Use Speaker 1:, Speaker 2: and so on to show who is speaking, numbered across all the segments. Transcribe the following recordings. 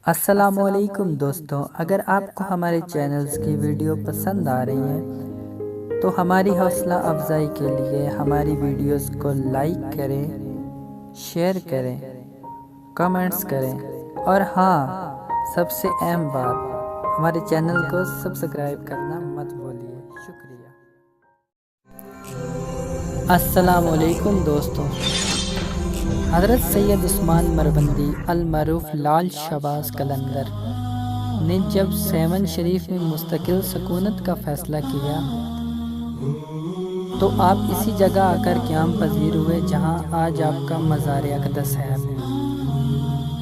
Speaker 1: السلام علیکم دوستوں، اگر آپ کو ہمارے چینلز کی ویڈیو پسند آ رہی ہیں تو ہماری حوصلہ افزائی کے لیے ہماری ویڈیوز کو لائک کریں، شیئر کریں، کمنٹس کریں اور ہاں، سب سے اہم بات، ہمارے چینل کو سبسکرائب کرنا مت بھولیے۔ شکریہ۔ السلام علیکم دوستوں، حضرت سید عثمان مروندی المعروف لال شہباز قلندر نے جب سیون شریف میں مستقل سکونت کا فیصلہ کیا تو آپ اسی جگہ آ کر قیام پذیر ہوئے جہاں آج آپ کا مزار اقدس ہے۔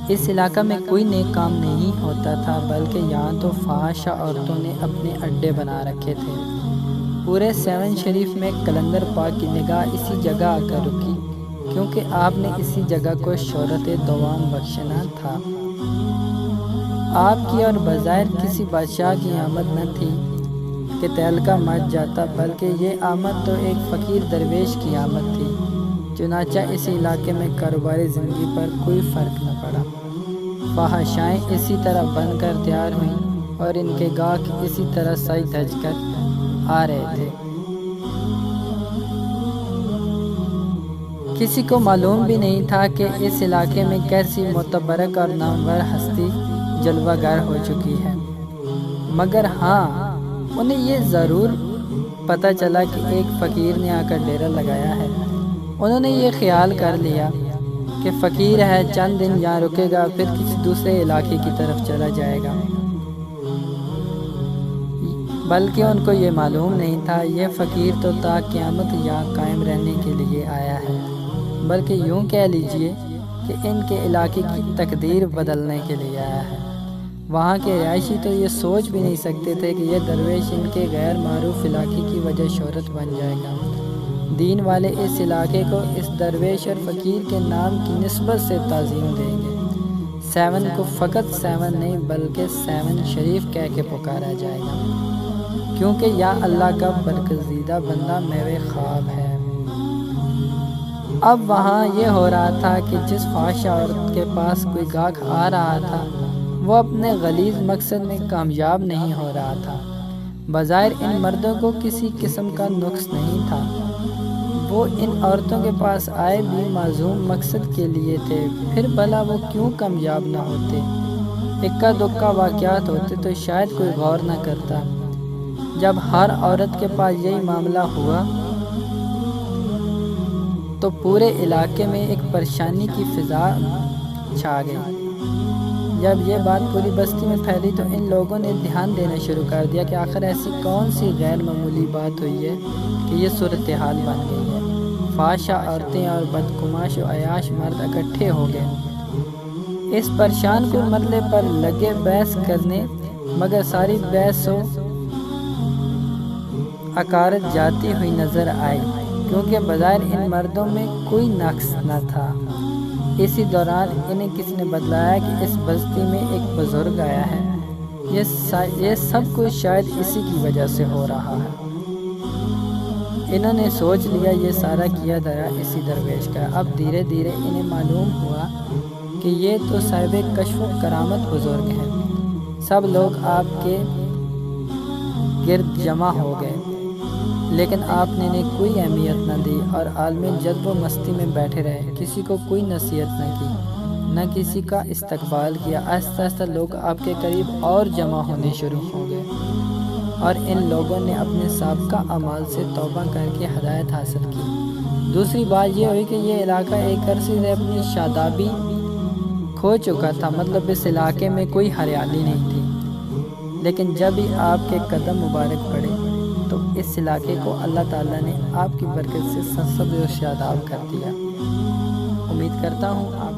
Speaker 1: اس علاقہ میں کوئی نیک کام نہیں ہوتا تھا، بلکہ یہاں تو فحاشہ عورتوں نے اپنے اڈے بنا رکھے تھے۔ پورے سیون شریف میں قلندر پاک کی نگاہ اسی جگہ آ کر رکی، کیونکہ آپ نے اسی جگہ کو شہرت دوام بخشنا تھا۔ آپ کی اور بظاہر کسی بادشاہ کی آمد نہ تھی کہ تہلکہ مچ جاتا، بلکہ یہ آمد تو ایک فقیر درویش کی آمد تھی۔ چنانچہ اس علاقے میں کاروباری زندگی پر کوئی فرق نہ پڑا۔ فحاشائیں اسی طرح بن کر تیار ہوئیں اور ان کے گاہک اسی طرح سج دھج کر آ رہے تھے۔ کسی کو معلوم بھی نہیں تھا کہ اس علاقے میں کیسی متبرک اور نامور ہستی جلوہ گر ہو چکی ہے، مگر ہاں، انہیں یہ ضرور پتہ چلا کہ ایک فقیر نے آ کر ڈیرا لگایا ہے۔ انہوں نے یہ خیال کر لیا کہ فقیر ہے، چند دن یہاں رکے گا، پھر کسی دوسرے علاقے کی طرف چلا جائے گا۔ بلکہ ان کو یہ معلوم نہیں تھا یہ فقیر تو تا قیامت یہاں قائم رہنے کے لیے آیا ہے، بلکہ یوں کہہ لیجئے کہ ان کے علاقے کی تقدیر بدلنے کے لیے آیا ہے۔ وہاں کے رہائشی تو یہ سوچ بھی نہیں سکتے تھے کہ یہ درویش ان کے غیر معروف علاقے کی وجہ شہرت بن جائے گا۔ دین والے اس علاقے کو اس درویش اور فقیر کے نام کی نسبت سے تعظیم دیں گے۔ سیون کو فقط سیون نہیں بلکہ سیون شریف کہہ کے پکارا جائے گا، کیونکہ یا اللہ کا برگزیدہ بندہ میوے خواب ہے۔ اب وہاں یہ ہو رہا تھا کہ جس فحاشہ عورت کے پاس کوئی گاہک آ رہا تھا وہ اپنے غلیظ مقصد میں کامیاب نہیں ہو رہا تھا۔ بظاہر ان مردوں کو کسی قسم کا نقص نہیں تھا، وہ ان عورتوں کے پاس آئے بھی معصوم مقصد کے لیے تھے، پھر بھلا وہ کیوں کامیاب نہ ہوتے؟ اکا دکا واقعات ہوتے تو شاید کوئی غور نہ کرتا۔ جب ہر عورت کے پاس یہی معاملہ ہوا تو پورے علاقے میں ایک پریشانی کی فضا چھا گئی۔ جب یہ بات پوری بستی میں پھیلی تو ان لوگوں نے دھیان دینا شروع کر دیا کہ آخر ایسی کون سی غیر معمولی بات ہوئی ہے کہ یہ صورتحال بن گئی ہے۔ فحاشہ عورتیں اور بدقماش و عیاش مرد اکٹھے ہو گئے اس پریشان کن مسئلے پر لگے بحث کرنے، مگر ساری بحث و عقارت جاتی ہوئی نظر آئی، کیونکہ بظاہر ان مردوں میں کوئی نقص نہ تھا۔ اسی دوران انہیں کسی نے بتلایا کہ اس بستی میں ایک بزرگ آیا ہے، یہ سب کچھ شاید اسی کی وجہ سے ہو رہا ہے۔ انہوں نے سوچ لیا یہ سارا کیا دھرا اسی درویش کا۔ اب دھیرے دھیرے انہیں معلوم ہوا کہ یہ تو صاحب کشف و کرامت بزرگ ہیں۔ سب لوگ آپ کے گرد جمع ہو گئے، لیکن آپ نے انہیں کوئی اہمیت نہ دی اور عالم جذب و مستی میں بیٹھے رہے، کسی کو کوئی نصیحت نہ کی، نہ کسی کا استقبال کیا۔ آہستہ آہستہ لوگ آپ کے قریب اور جمع ہونے شروع ہو گئے اور ان لوگوں نے اپنے سابقہ اعمال سے توبہ کر کے ہدایت حاصل کی۔ دوسری بات یہ ہوئی کہ یہ علاقہ ایک عرصے سے اپنی شادابی کھو چکا تھا، مطلب اس علاقے میں کوئی ہریالی نہیں تھی، لیکن جب ہی آپ کے قدم مبارک پڑے تو اس علاقے کو اللہ تعالیٰ نے آپ کی برکت سے سرسبز و شاداب کر دیا۔ امید کرتا ہوں آپ